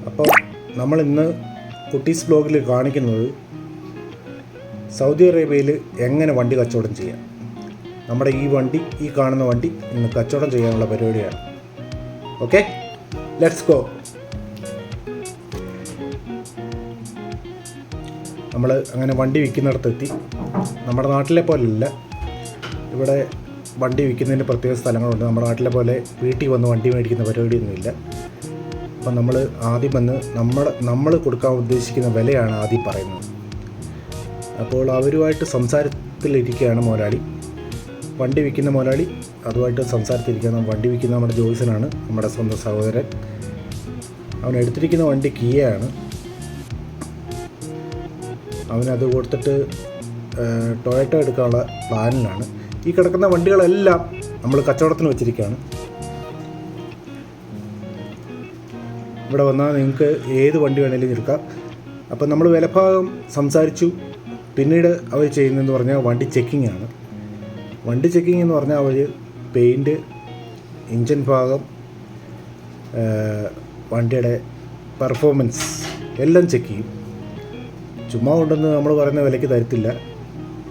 അപ്പോൾ നമ്മളിന്ന് കുട്ടീസ് ബ്ലോഗിൽ കാണിക്കുന്നത് സൗദി അറേബ്യയിൽ എങ്ങനെ വണ്ടി കച്ചവടം ചെയ്യാം. നമ്മുടെ ഈ കാണുന്ന വണ്ടി ഇന്ന് കച്ചവടം ചെയ്യാനുള്ള പരിപാടിയാണ്. Okay, let's go. നമ്മൾ അങ്ങനെ വണ്ടി വിൽക്കുന്നിടത്തെത്തി. നമ്മുടെ നാട്ടിലെ പോലെയല്ല, ഇവിടെ വണ്ടി വിൽക്കുന്നതിന് പ്രത്യേക സ്ഥലങ്ങളുണ്ട്. നമ്മുടെ നാട്ടിലെ പോലെ വീട്ടിൽ വന്ന് വണ്ടി മേടിക്കുന്ന പരിപാടിയൊന്നുമില്ല. അപ്പം നമ്മൾ ആദ്യം വന്ന് നമ്മൾ കൊടുക്കാൻ ഉദ്ദേശിക്കുന്ന വിലയാണ് ആദ്യം പറയുന്നത്. അപ്പോൾ അവരുമായിട്ട് സംസാരത്തിലിരിക്കുകയാണ് മുതലാളി, വണ്ടി വിൽക്കുന്ന മുതലാളി. അതുമായിട്ട് സംസാരത്തിലിരിക്കുന്ന വണ്ടി വിൽക്കുന്ന നമ്മുടെ ജോയ്സനാണ്, നമ്മുടെ സ്വന്തം സഹോദരൻ. അവൻ എടുത്തിരിക്കുന്ന വണ്ടി കിയയാണ്. അവനത് കൊടുത്തിട്ട് ടൊയോട്ട എടുക്കാനുള്ള പ്ലാനിലാണ്. ഈ കിടക്കുന്ന വണ്ടികളെല്ലാം നമ്മൾ കച്ചവടത്തിന് വെച്ചിരിക്കുകയാണ്. ഇവിടെ വന്നാൽ നിങ്ങൾക്ക് ഏത് വണ്ടി വേണമെങ്കിലും എടുക്കാം. അപ്പം നമ്മൾ വിലഭാഗം സംസാരിച്ചു. പിന്നീട് അവർ ചെയ്യുന്നതെന്ന് പറഞ്ഞാൽ വണ്ടി ചെക്കിംഗ് ആണ്. വണ്ടി ചെക്കിംഗ് എന്ന് പറഞ്ഞാൽ അവർ പെയിൻറ്റ്, എൻജിൻ ഭാഗം, വണ്ടിയുടെ പെർഫോമൻസ് എല്ലാം ചെക്ക് ചെയ്യും. ചുമ്മാ കൊണ്ടൊന്ന് നമ്മൾ പറയുന്ന വിലയ്ക്ക് തരത്തില്ല.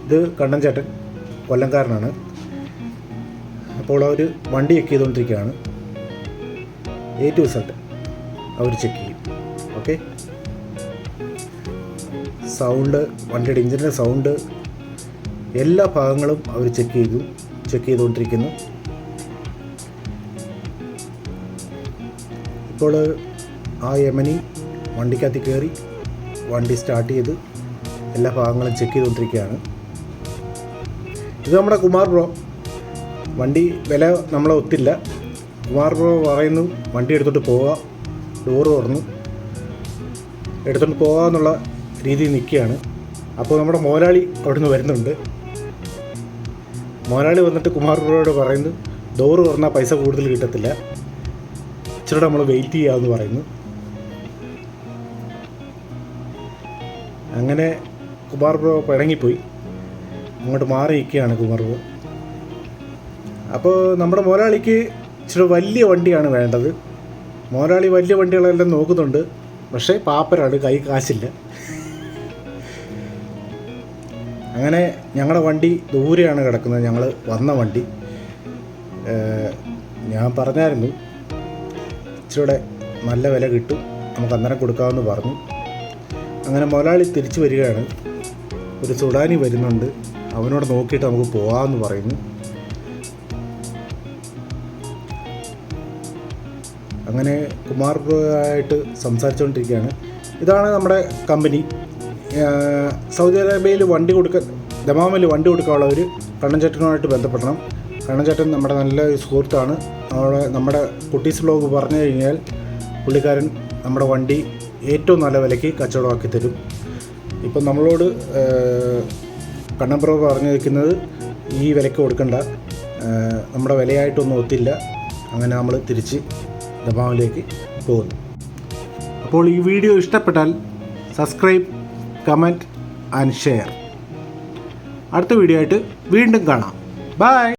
ഇത് കണ്ണൻ ചേട്ടൻ കൊല്ലംകാരനാണ്. അപ്പോൾ അവർ വണ്ടി ചെക്ക് ചെയ്തുകൊണ്ടിരിക്കുകയാണ്. A to Z അവർ ചെക്ക് ചെയ്യും. ഓക്കെ, സൗണ്ട്, വണ്ടിയുടെ എഞ്ചിൻ്റെ സൗണ്ട്, എല്ലാ ഭാഗങ്ങളും അവർ ചെക്ക് ചെയ്തുകൊണ്ടിരിക്കുന്നു. ഇപ്പോൾ ആ യമനി വണ്ടിക്കകത്ത് കയറി വണ്ടി സ്റ്റാർട്ട് ചെയ്ത് എല്ലാ ഭാഗങ്ങളും ചെക്ക് ചെയ്തുകൊണ്ടിരിക്കുകയാണ്. ഇത് നമ്മുടെ കുമാർ ബ്രോ. വണ്ടി വില നമ്മളെ ഒത്തില്ല. കുമാർ ബ്രോ പറയുന്നു വണ്ടി എടുത്തോട്ട് പോവുക, ഡോറ് തുറന്നു എടുത്തോണ്ട് പോകാമെന്നുള്ള രീതിയിൽ നിൽക്കുകയാണ്. അപ്പോൾ നമ്മുടെ മുതലാളി അവിടെ നിന്ന് വരുന്നുണ്ട്. മുതലാളി വന്നിട്ട് കുമാർ ബ്രോയോട് പറയുന്നു ഡോറ് തുറന്നാൽ പൈസ കൂടുതൽ കിട്ടത്തില്ല, ഇച്ചിരി നമ്മൾ വെയിറ്റ് ചെയ്യാമെന്ന് പറയുന്നു. അങ്ങനെ കുമാർ ബ്രോ പിണങ്ങിപ്പോയി, അങ്ങോട്ട് മാറി നിൽക്കുകയാണ് കുമാർ ബ്രോ. അപ്പോൾ നമ്മുടെ മുതലാളിക്ക് ഇച്ചിരി വലിയ വണ്ടിയാണ് വേണ്ടത്. മുതലാളി വലിയ വണ്ടികളെല്ലാം നോക്കുന്നുണ്ട്, പക്ഷേ പാപ്പരാണ്, കൈ കാശില്ല. അങ്ങനെ ഞങ്ങളുടെ വണ്ടി ദൂരെയാണ് കിടക്കുന്നത്, ഞങ്ങൾ വന്ന വണ്ടി. ഞാൻ പറഞ്ഞായിരുന്നു ഇച്ചിരി നല്ല വില കിട്ടും, നമുക്ക് അന്നേരം കൊടുക്കാമെന്ന് പറഞ്ഞു. അങ്ങനെ മുതലാളി തിരിച്ചു വരികയാണ്. ഒരു സുഡാനി വരുന്നുണ്ട്, അവനോട് നോക്കിയിട്ട് നമുക്ക് പോകാമെന്ന് പറയുന്നു. അങ്ങനെ കുമാർ ബ്രോയായിട്ട് സംസാരിച്ചുകൊണ്ടിരിക്കുകയാണ്. ഇതാണ് നമ്മുടെ കമ്പനി. സൗദി അറേബ്യയിൽ ദമാമിൽ വണ്ടി കൊടുക്കാനുള്ളവർ കണ്ണൻചേട്ടനുമായിട്ട് ബന്ധപ്പെടണം. കണ്ണൻചേട്ടൻ നമ്മുടെ നല്ല സുഹൃത്താണ്. നമ്മുടെ കുട്ടീസ് ബ്ലോഗ് പറഞ്ഞു കഴിഞ്ഞാൽ പുള്ളിക്കാരൻ നമ്മുടെ വണ്ടി ഏറ്റവും നല്ല വിലയ്ക്ക് കച്ചവടമാക്കി തരും. ഇപ്പം നമ്മളോട് കണ്ണൻ ബ്രോ പറഞ്ഞു വയ്ക്കുന്നത് ഈ വിലയ്ക്ക് കൊടുക്കണ്ട, നമ്മുടെ വിലയായിട്ടൊന്നും ഒത്തില്ല. അങ്ങനെ നമ്മൾ തിരിച്ച് ദമാമിലേക്ക് പോകുന്നു. അപ്പോൾ ഈ വീഡിയോ ഇഷ്ടപ്പെട്ടാൽ സബ്സ്ക്രൈബ്, കമൻറ്റ് ആൻഡ് ഷെയർ. അടുത്ത വീഡിയോ ആയിട്ട് വീണ്ടും കാണാം. ബൈ.